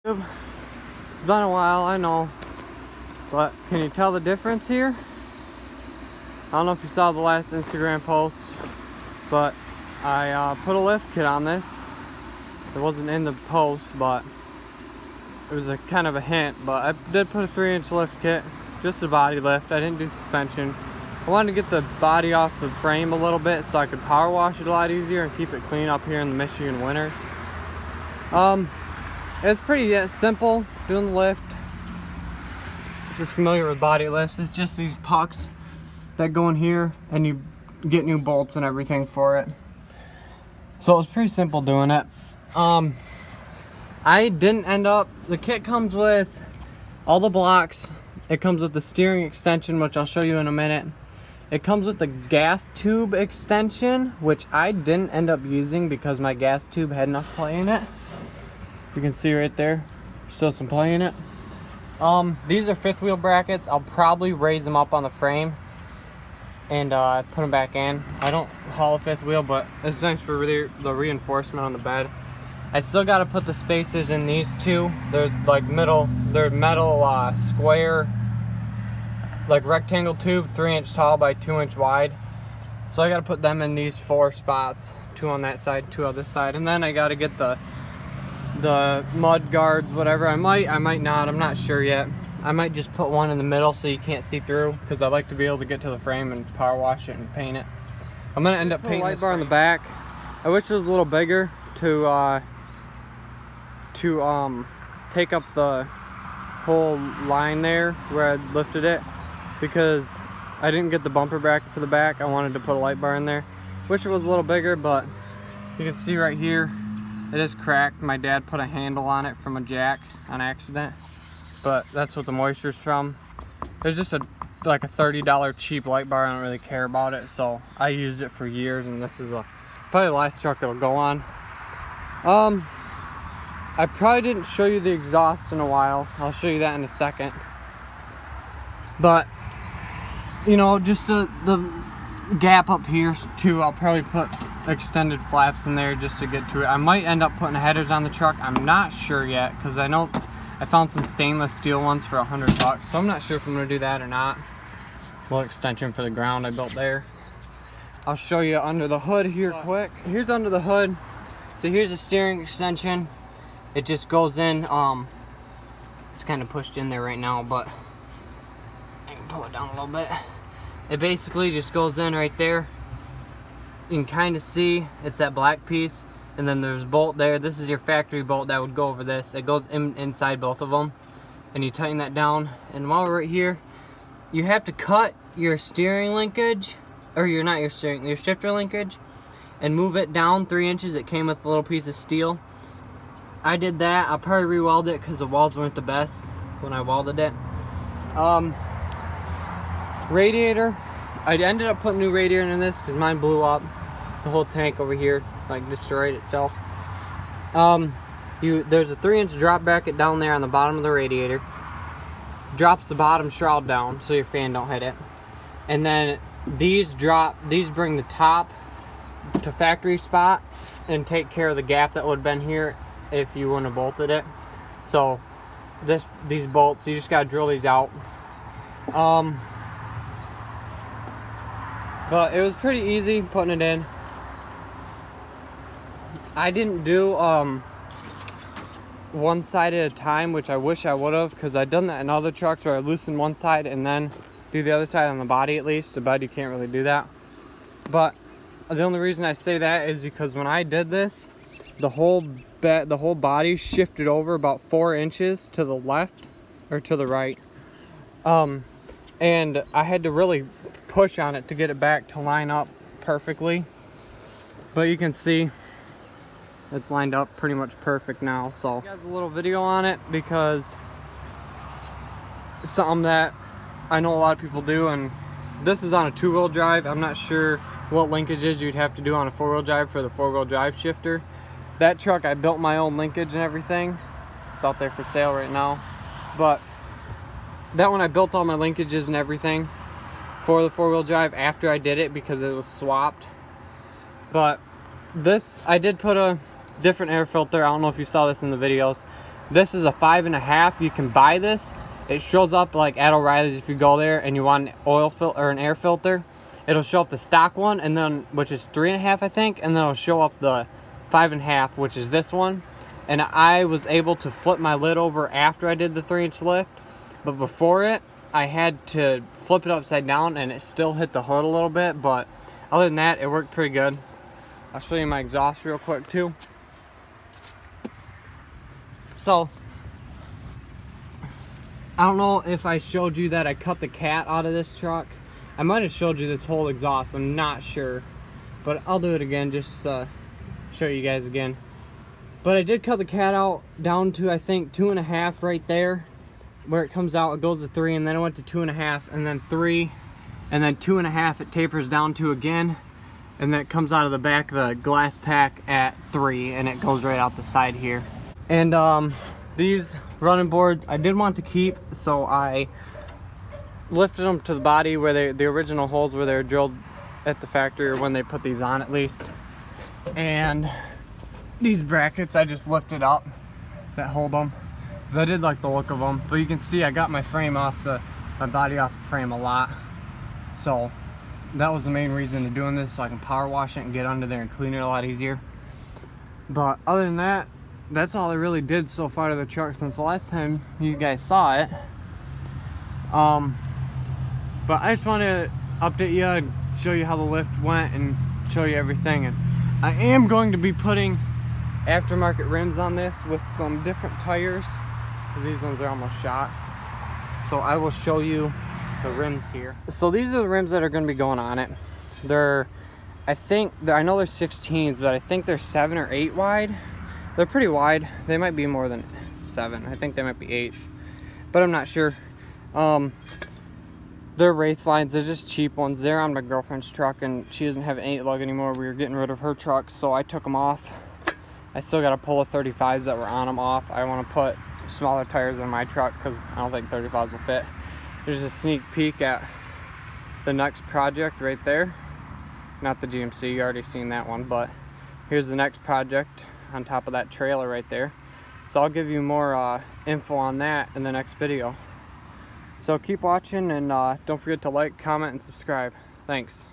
It's been a while, I know, but can you tell the difference here? I don't know if you saw the last Instagram post, but I put a lift kit on this. It wasn't in the post, but it was a kind of a hint. But I did put a 3-inch lift kit, just a body lift. I didn't do suspension. I wanted to get the body off the frame a little bit so I could power wash it a lot easier and keep it clean up here in the Michigan winters. It's pretty simple doing the lift. If you're familiar with body lifts, it's just these pucks that go in here and you get new bolts and everything for it. So it was pretty simple doing it. I didn't end up, the kit comes with all the blocks. It comes with the steering extension, which I'll show you in a minute. It comes with the gas tube extension, which I didn't end up using because my gas tube had enough play in it. You can see right there, still some play in it. These are fifth wheel brackets. I'll probably raise them up on the frame and put them back in. I don't haul a fifth wheel, but it's nice for the reinforcement on the bed. I still got to put the spacers in these two. They're like metal square, like rectangle tube, 3-inch tall by 2-inch wide. So I got to put them in these 4 spots, 2 on that side, 2 on this side, and then I got to get the mud guards, whatever. I might not, I'm not sure yet. I might just put one in the middle so you can't see through, because I like to be able to get to the frame and power wash it and paint it. I'm gonna end up painting the light bar on the back. I wish it was a little bigger to take up the whole line there where I lifted it, because I didn't get the bumper bracket for the back. I wanted to put a light bar in there. Wish it was a little bigger, but you can see right here it is cracked. My dad put a handle on it from a jack on accident, but that's what the moisture's from. It's just like a $30 cheap light bar. I don't really care about it, so I used it for years, and this is probably the last truck it'll go on. I probably didn't show you the exhaust in a while. I'll show you that in a second. But you know, just the gap up here too, I'll probably put extended flaps in there just to get to it. I might end up putting headers on the truck. I'm not sure yet, because I know I found some stainless steel ones for $100, so I'm not sure if I'm gonna do that or not. A little extension for the ground I built there. I'll show you under the hood here quick. Here's under the hood. So here's a steering extension. It just goes in. It's kind of pushed in there right now, but I can pull it down a little bit. It basically just goes in right there. You can kind of see it's that black piece, and then there's a bolt there. This is your factory bolt that would go over this. It goes inside both of them, and you tighten that down. And while we're right here, you have to cut your steering linkage, or your shifter linkage, and move it down 3 inches. It came with a little piece of steel. I did that. I'll probably re-weld it because the walls weren't the best when I welded it. Radiator, I ended up putting new radiator in this because mine blew up. The whole tank over here like destroyed itself. There's a 3-inch drop bracket down there on the bottom of the radiator. Drops the bottom shroud down so your fan don't hit it. And then these bring the top to factory spot and take care of the gap that would have been here if you wouldn't have bolted it. So these bolts, you just gotta drill these out. But it was pretty easy putting it in. I didn't do one side at a time, which I wish I would have, because I've done that in other trucks where I loosen one side and then do the other side on the body. At least the bed you can't really do that. But the only reason I say that is because when I did this, the whole body shifted over about 4 inches to the left or to the right, and I had to really push on it to get it back to line up perfectly. But you can see it's lined up pretty much perfect now. So I got a little video on it because it's something that I know a lot of people do, and this is on a 2-wheel drive. I'm not sure what linkages you'd have to do on a 4-wheel drive for the 4-wheel drive shifter. That truck, I built my own linkage and everything. It's out there for sale right now. But that one, I built all my linkages and everything for the 4-wheel drive after I did it because it was swapped. But this, I did put a different air filter. I don't know if you saw this in the videos. This is a 5.5. You can buy this. It shows up like at O'Reilly's if you go there and you want an oil filter or an air filter. It'll show up the stock one, and then which is 3.5, I think, and then it'll show up the 5.5, which is this one. And I was able to flip my lid over after I did the 3-inch lift, but before it, I had to flip it upside down, and it still hit the hood a little bit. But other than that, it worked pretty good. I'll show you my exhaust real quick too. So, I don't know if I showed you that I cut the cat out of this truck. I might have showed you this whole exhaust, I'm not sure. But I'll do it again, just show you guys again. But I did cut the cat out down to, I think, 2.5 right there. Where it comes out, it goes to 3, and then it went to 2.5, and then 3, and then 2.5 it tapers down to again. And then it comes out of the back of the glass pack at 3, and it goes right out the side here. And these running boards I did want to keep, so I lifted them to the body where the original holes where they were drilled at the factory, or when they put these on at least. And these brackets I just lifted up that hold them, because I did like the look of them. But you can see I got my frame off my body off the frame a lot, so that was the main reason to doing this, so I can power wash it and get under there and clean it a lot easier. But other than that, that's all I really did so far to the truck since the last time you guys saw it. But I just want to update you and show you how the lift went and show you everything. And I am going to be putting aftermarket rims on this with some different tires, because these ones are almost shot. So I will show you the rims here. So these are the rims that are going to be going on it. I know they're 16s, but I think they're 7 or 8 wide. They're pretty wide. They might be more than 7. I think they might be 8s, but I'm not sure. They're race lines. They're just cheap ones. They're on my girlfriend's truck, and she doesn't have an 8 lug anymore. We were getting rid of her truck, so I took them off. I still got to pull the 35s that were on them off. I want to put smaller tires in my truck because I don't think 35s will fit. There's a sneak peek at the next project right there. Not the GMC, you already seen that one, but here's the next project on top of that trailer right there. So I'll give you more info on that in the next video. So keep watching, and don't forget to like, comment, and subscribe. Thanks.